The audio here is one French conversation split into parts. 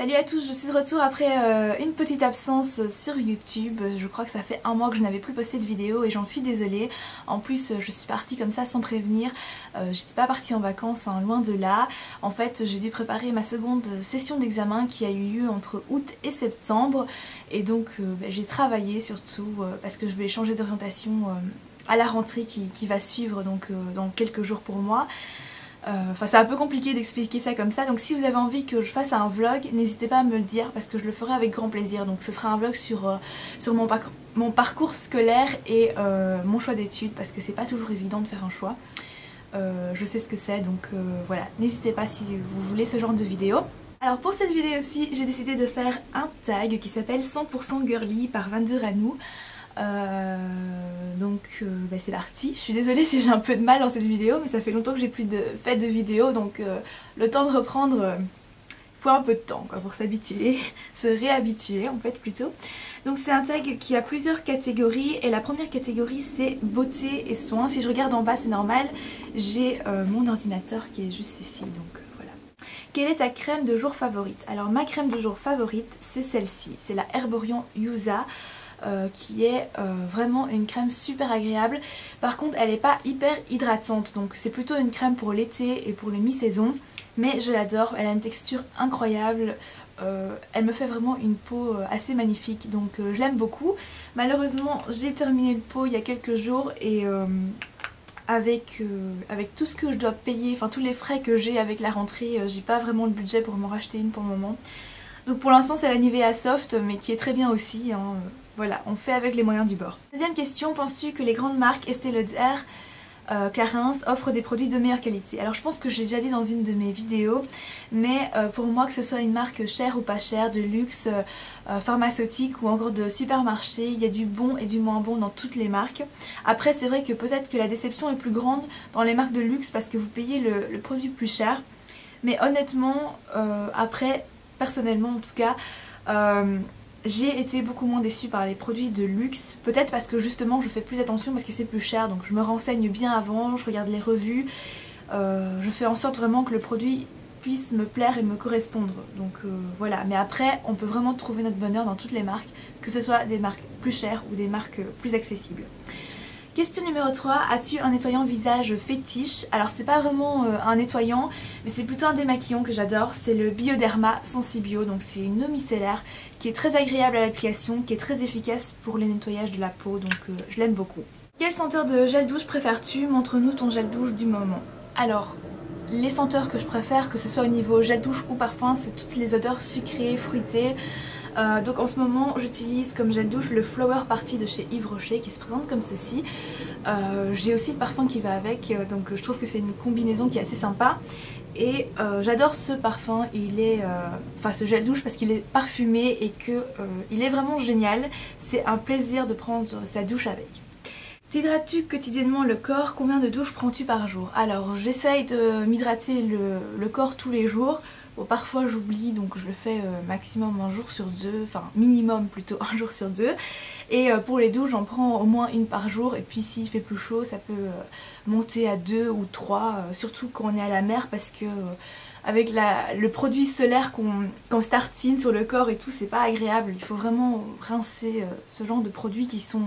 Salut à tous, je suis de retour après une petite absence sur YouTube. Je crois que ça fait un mois que je n'avais plus posté de vidéo et j'en suis désolée. En plus je suis partie comme ça sans prévenir. J'étais pas partie en vacances, hein, loin de là. En fait j'ai dû préparer ma seconde session d'examen qui a eu lieu entre août et septembre. Et donc j'ai travaillé surtout parce que je vais changer d'orientation à la rentrée qui va suivre donc dans quelques jours pour moi. Enfin c'est un peu compliqué d'expliquer ça comme ça, donc si vous avez envie que je fasse un vlog, n'hésitez pas à me le dire parce que je le ferai avec grand plaisir. Donc ce sera un vlog sur mon parcours scolaire et mon choix d'études parce que c'est pas toujours évident de faire un choix. Je sais ce que c'est, donc voilà, n'hésitez pas si vous voulez ce genre de vidéo. Alors pour cette vidéo-ci, j'ai décidé de faire un tag qui s'appelle 100% Girly par Vandu Ranou. C'est parti. Je suis désolée si j'ai un peu de mal dans cette vidéo, mais ça fait longtemps que j'ai plus fait de vidéo, donc le temps de reprendre, faut un peu de temps quoi, pour s'habituer, se réhabituer en fait plutôt. Donc c'est un tag qui a plusieurs catégories et la première catégorie c'est beauté et soins. Si je regarde en bas c'est normal, j'ai mon ordinateur qui est juste ici, donc voilà. Quelle est ta crème de jour favorite? Alors ma crème de jour favorite c'est celle-ci, c'est la Herborian Yuza. Qui est vraiment une crème super agréable. Par contre elle n'est pas hyper hydratante, donc c'est plutôt une crème pour l'été et pour les mi-saison, mais je l'adore, elle a une texture incroyable, elle me fait vraiment une peau assez magnifique, donc je l'aime beaucoup. Malheureusement j'ai terminé le pot il y a quelques jours et avec tout ce que je dois payer, enfin tous les frais que j'ai avec la rentrée, j'ai pas vraiment le budget pour m'en racheter une pour le moment. Donc pour l'instant c'est la Nivea Soft, mais qui est très bien aussi, hein. Voilà, on fait avec les moyens du bord. Deuxième question, penses-tu que les grandes marques Estée Lauder, Clarins offrent des produits de meilleure qualité? Alors je pense que j'ai déjà dit dans une de mes vidéos, mais pour moi que ce soit une marque chère ou pas chère, de luxe, pharmaceutique ou encore de supermarché, il y a du bon et du moins bon dans toutes les marques. Après c'est vrai que peut-être que la déception est plus grande dans les marques de luxe parce que vous payez le produit plus cher. Mais honnêtement, après, personnellement en tout cas, j'ai été beaucoup moins déçue par les produits de luxe, peut-être parce que justement je fais plus attention parce que c'est plus cher, donc je me renseigne bien avant, je regarde les revues, je fais en sorte vraiment que le produit puisse me plaire et me correspondre, donc voilà. Mais après on peut vraiment trouver notre bonheur dans toutes les marques, que ce soit des marques plus chères ou des marques plus accessibles. Question numéro 3, as-tu un nettoyant visage fétiche? Alors c'est pas vraiment un nettoyant, mais c'est plutôt un démaquillant que j'adore, c'est le Bioderma Sensibio, donc c'est une eau micellaire qui est très agréable à l'application, qui est très efficace pour les nettoyages de la peau, donc je l'aime beaucoup. Quelle senteur de gel douche préfères-tu? Montre-nous ton gel douche du moment. Alors, les senteurs que je préfère, que ce soit au niveau gel douche ou parfum, c'est toutes les odeurs sucrées, fruitées. Donc en ce moment j'utilise comme gel douche le Flower Party de chez Yves Rocher qui se présente comme ceci. J'ai aussi le parfum qui va avec, donc je trouve que c'est une combinaison qui est assez sympa. Et j'adore ce parfum, ce gel douche parce qu'il est parfumé et que il est vraiment génial. C'est un plaisir de prendre sa douche avec. T'hydrates-tu quotidiennement le corps? Combien de douches prends-tu par jour? Alors j'essaye de m'hydrater le corps tous les jours. Bon, parfois j'oublie, donc je le fais maximum un jour sur deux, enfin minimum plutôt un jour sur deux. Et pour les douches j'en prends au moins une par jour, et puis s'il fait plus chaud ça peut monter à 2 ou 3, surtout quand on est à la mer parce que avec le produit solaire qu'on se tartine sur le corps et tout, c'est pas agréable. Il faut vraiment rincer ce genre de produits qui sont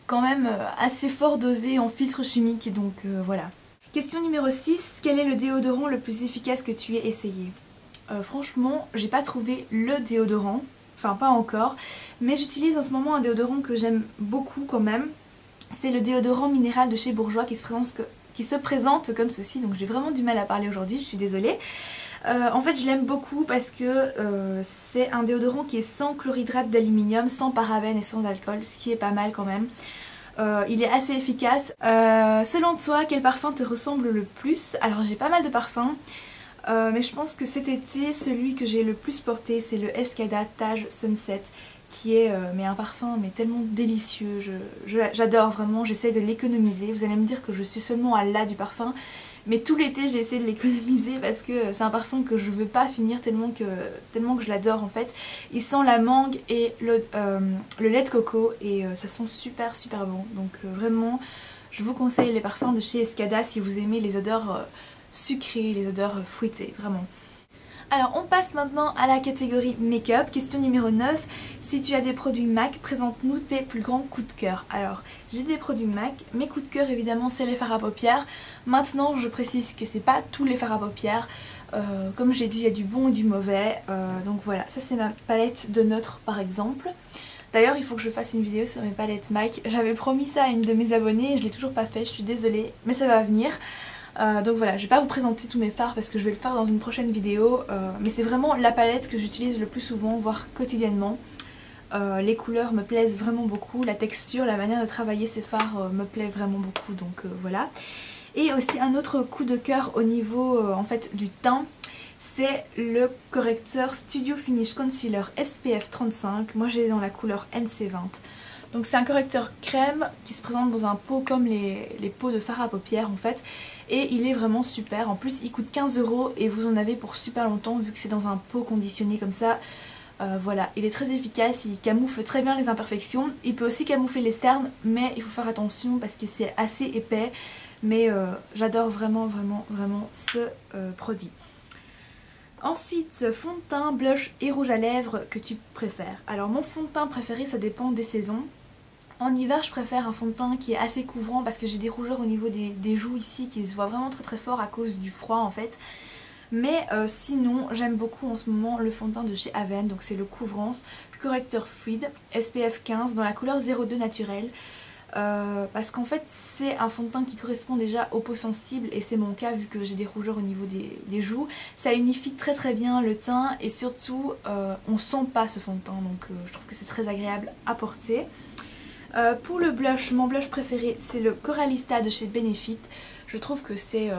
quand même assez fort dosés en filtre chimique, donc voilà. Question numéro 6, quel est le déodorant le plus efficace que tu aies essayé? Franchement, j'ai pas trouvé le déodorant, enfin pas encore, mais j'utilise en ce moment un déodorant que j'aime beaucoup quand même. C'est le déodorant minéral de chez Bourjois qui se présente comme ceci, donc j'ai vraiment du mal à parler aujourd'hui, je suis désolée. En fait je l'aime beaucoup parce que c'est un déodorant qui est sans chlorhydrate d'aluminium, sans parabènes et sans alcool, ce qui est pas mal quand même. Il est assez efficace. Selon toi, quel parfum te ressemble le plus? Alors j'ai pas mal de parfums, mais je pense que cet été, celui que j'ai le plus porté, c'est le Escada Taj Sunset, qui est un parfum mais tellement délicieux. J'adore vraiment, j'essaie de l'économiser. Vous allez me dire que je suis seulement à la du parfum, mais tout l'été j'ai essayé de l'économiser parce que c'est un parfum que je veux pas finir tellement que je l'adore en fait. Il sent la mangue et le lait de coco et ça sent super super bon. Donc vraiment je vous conseille les parfums de chez Escada si vous aimez les odeurs sucrées, les odeurs fruitées, vraiment. Alors on passe maintenant à la catégorie make-up. Question numéro 9. Si tu as des produits MAC, présente-nous tes plus grands coups de cœur. Alors j'ai des produits MAC, mes coups de cœur évidemment c'est les fards à paupières. Maintenant je précise que c'est pas tous les fards à paupières. Comme j'ai dit il y a du bon et du mauvais. Donc voilà, ça c'est ma palette de neutre par exemple. D'ailleurs il faut que je fasse une vidéo sur mes palettes MAC. J'avais promis ça à une de mes abonnées et je l'ai toujours pas fait, je suis désolée, mais ça va venir. Donc voilà, je vais pas vous présenter tous mes fards parce que je vais le faire dans une prochaine vidéo, mais c'est vraiment la palette que j'utilise le plus souvent, voire quotidiennement. Les couleurs me plaisent vraiment beaucoup, la texture, la manière de travailler ces fards me plaît vraiment beaucoup, donc voilà. Et aussi un autre coup de cœur au niveau en fait du teint, c'est le correcteur Studio Finish Concealer SPF 35, moi j'ai dans la couleur NC20. Donc c'est un correcteur crème qui se présente dans un pot comme les pots de fard à paupières en fait. Et il est vraiment super, en plus il coûte 15 € et vous en avez pour super longtemps vu que c'est dans un pot conditionné comme ça. Voilà, il est très efficace, il camoufle très bien les imperfections. Il peut aussi camoufler les cernes mais il faut faire attention parce que c'est assez épais. Mais j'adore vraiment ce produit. Ensuite, fond de teint, blush et rouge à lèvres que tu préfères. Alors mon fond de teint préféré ça dépend des saisons. En hiver je préfère un fond de teint qui est assez couvrant parce que j'ai des rougeurs au niveau des joues ici qui se voient vraiment très fort à cause du froid en fait. Mais sinon j'aime beaucoup en ce moment le fond de teint de chez Aven, donc c'est le Couvrance correcteur fluide SPF 15 dans la couleur 02 naturel. Parce qu'en fait c'est un fond de teint qui correspond déjà aux peaux sensibles et c'est mon cas vu que j'ai des rougeurs au niveau des joues. Ça unifie très bien le teint et surtout on sent pas ce fond de teint, donc je trouve que c'est très agréable à porter. Pour le blush, mon blush préféré c'est le Coralista de chez Benefit. Je trouve que c'est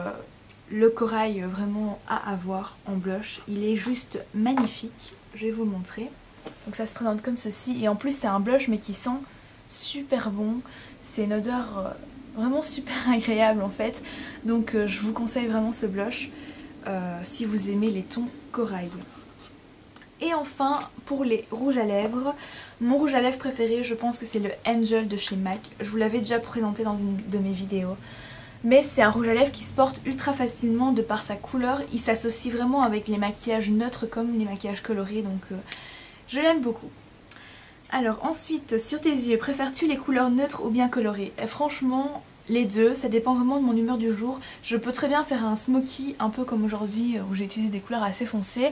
le corail vraiment à avoir en blush. Il est juste magnifique, je vais vous le montrer. Donc ça se présente comme ceci et en plus c'est un blush mais qui sent super bon. C'est une odeur vraiment super agréable en fait. Donc je vous conseille vraiment ce blush si vous aimez les tons corail. Et enfin pour les rouges à lèvres, mon rouge à lèvres préféré je pense que c'est le Angel de chez MAC. Je vous l'avais déjà présenté dans une de mes vidéos. Mais c'est un rouge à lèvres qui se porte ultra facilement de par sa couleur. Il s'associe vraiment avec les maquillages neutres comme les maquillages colorés, donc je l'aime beaucoup. Alors ensuite, sur tes yeux, préfères-tu les couleurs neutres ou bien colorées? Et franchement, les deux, ça dépend vraiment de mon humeur du jour. Je peux très bien faire un smoky, un peu comme aujourd'hui où j'ai utilisé des couleurs assez foncées.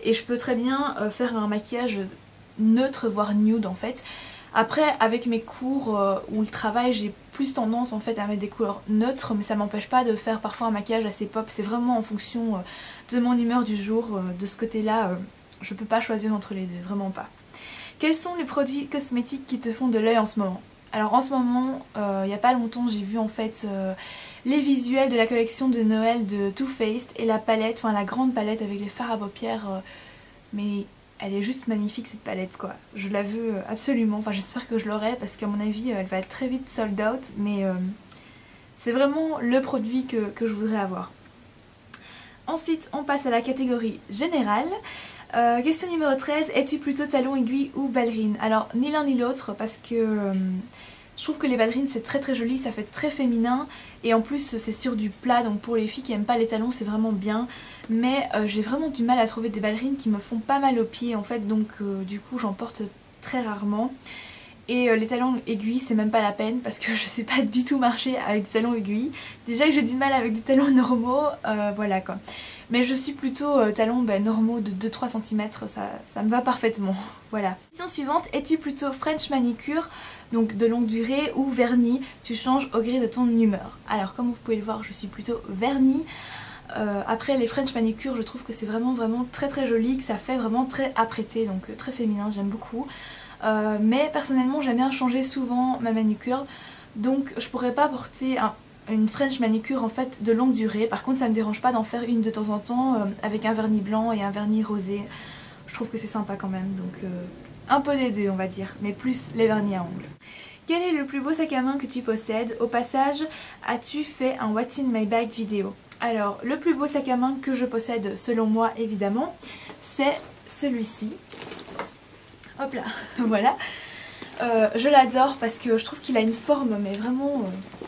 Et je peux très bien faire un maquillage neutre, voire nude en fait. Après, avec mes cours ou le travail, j'ai plus tendance en fait à mettre des couleurs neutres, mais ça m'empêche pas de faire parfois un maquillage assez pop. C'est vraiment en fonction de mon humeur du jour. De ce côté-là, je peux pas choisir entre les deux, vraiment pas. Quels sont les produits cosmétiques qui te font de l'œil en ce moment? Alors en ce moment, il n'y a pas longtemps, j'ai vu en fait les visuels de la collection de Noël de Too Faced et la palette, enfin la grande palette avec les fards à paupières, mais elle est juste magnifique cette palette quoi. Je la veux absolument, enfin j'espère que je l'aurai parce qu'à mon avis elle va être très vite sold out, mais c'est vraiment le produit que je voudrais avoir. Ensuite on passe à la catégorie générale. Question numéro 13, es-tu plutôt talon aiguille ou ballerine? Alors ni l'un ni l'autre parce que je trouve que les ballerines c'est très joli, ça fait très féminin et en plus c'est sur du plat, donc pour les filles qui aiment pas les talons c'est vraiment bien. Mais j'ai vraiment du mal à trouver des ballerines qui me font pas mal aux pieds en fait, donc du coup j'en porte très rarement. Et les talons aiguilles c'est même pas la peine parce que je sais pas du tout marcher avec des talons aiguilles. Déjà que j'ai du mal avec des talons normaux, voilà quoi. Mais je suis plutôt talons normaux de 2-3 cm, ça me va parfaitement. Voilà. Question suivante, es-tu plutôt French manicure, donc de longue durée, ou vernis? Tu changes au gré de ton humeur. Alors comme vous pouvez le voir, je suis plutôt vernis. Après les French manicure, je trouve que c'est vraiment très joli, que ça fait vraiment très apprêté, donc très féminin, j'aime beaucoup. Mais personnellement j'aime bien changer souvent ma manucure, donc je pourrais pas porter une French manicure en fait de longue durée. Par contre ça me dérange pas d'en faire une de temps en temps avec un vernis blanc et un vernis rosé. Je trouve que c'est sympa quand même, donc un peu des deux on va dire, mais plus les vernis à ongles. Quel est le plus beau sac à main que tu possèdes? Au passage, as-tu fait un What's in my bag vidéo? Alors le plus beau sac à main que je possède selon moi évidemment, c'est celui-ci. Hop là, voilà. Je l'adore parce que je trouve qu'il a une forme mais vraiment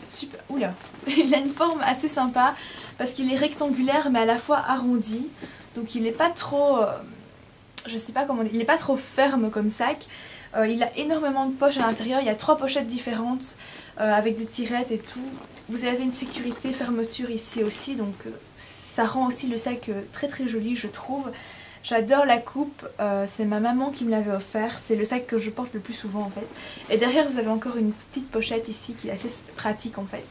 super. Oula, il a une forme assez sympa parce qu'il est rectangulaire mais à la fois arrondi. Donc il est pas trop, je sais pas comment dire, il est pas trop ferme comme sac. Il a énormément de poches à l'intérieur, il y a 3 pochettes différentes avec des tirettes et tout. Vous avez une sécurité fermeture ici aussi, donc ça rend aussi le sac très très joli je trouve. J'adore la coupe, c'est ma maman qui me l'avait offert, c'est le sac que je porte le plus souvent en fait. Et derrière vous avez encore une petite pochette ici qui est assez pratique en fait.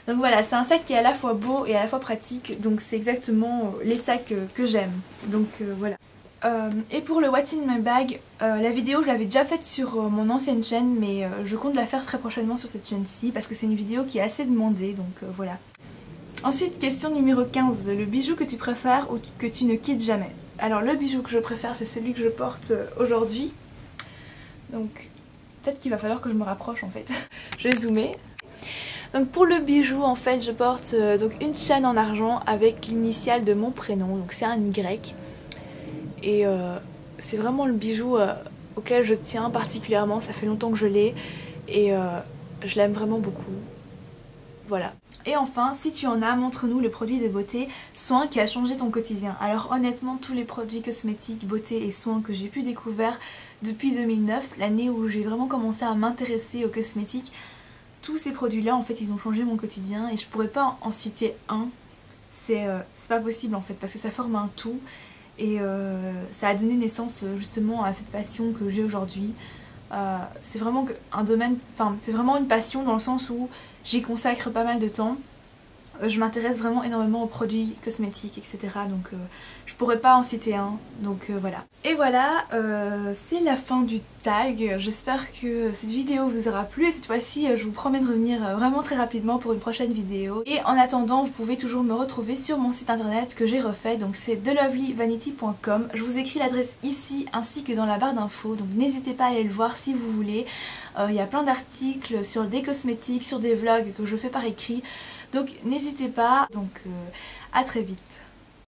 Donc voilà, c'est un sac qui est à la fois beau et à la fois pratique, donc c'est exactement les sacs que j'aime. Donc voilà. Et pour le What's in my bag, la vidéo je l'avais déjà faite sur mon ancienne chaîne, mais je compte la faire très prochainement sur cette chaîne-ci parce que c'est une vidéo qui est assez demandée, donc voilà. Ensuite, question numéro 15, le bijou que tu préfères ou que tu ne quittes jamais. Alors le bijou que je préfère c'est celui que je porte aujourd'hui, donc peut-être qu'il va falloir que je me rapproche en fait. Je vais zoomer. Donc pour le bijou en fait je porte donc une chaîne en argent avec l'initiale de mon prénom, donc c'est un Y. Et c'est vraiment le bijou auquel je tiens particulièrement, ça fait longtemps que je l'ai et je l'aime vraiment beaucoup. Voilà. Et enfin, si tu en as, montre-nous le produit de beauté, soin qui a changé ton quotidien. Alors honnêtement, tous les produits cosmétiques, beauté et soins que j'ai pu découvrir depuis 2009, l'année où j'ai vraiment commencé à m'intéresser aux cosmétiques, tous ces produits-là, en fait, ils ont changé mon quotidien et je pourrais pas en citer un. C'est pas possible en fait, parce que ça forme un tout. Et ça a donné naissance justement à cette passion que j'ai aujourd'hui. C'est vraiment un domaine, enfin c'est vraiment une passion dans le sens où j'y consacre pas mal de temps. Je m'intéresse vraiment énormément aux produits cosmétiques, etc. Donc je pourrais pas en citer un, donc voilà. Et voilà, c'est la fin du tag. J'espère que cette vidéo vous aura plu et cette fois-ci je vous promets de revenir vraiment très rapidement pour une prochaine vidéo. Et en attendant, vous pouvez toujours me retrouver sur mon site internet que j'ai refait, donc c'est thelovelyvanity.com. Je vous écris l'adresse ici ainsi que dans la barre d'infos, donc n'hésitez pas à aller le voir si vous voulez. Il y a plein d'articles sur des cosmétiques, sur des vlogs que je fais par écrit. Donc n'hésitez pas, donc à très vite.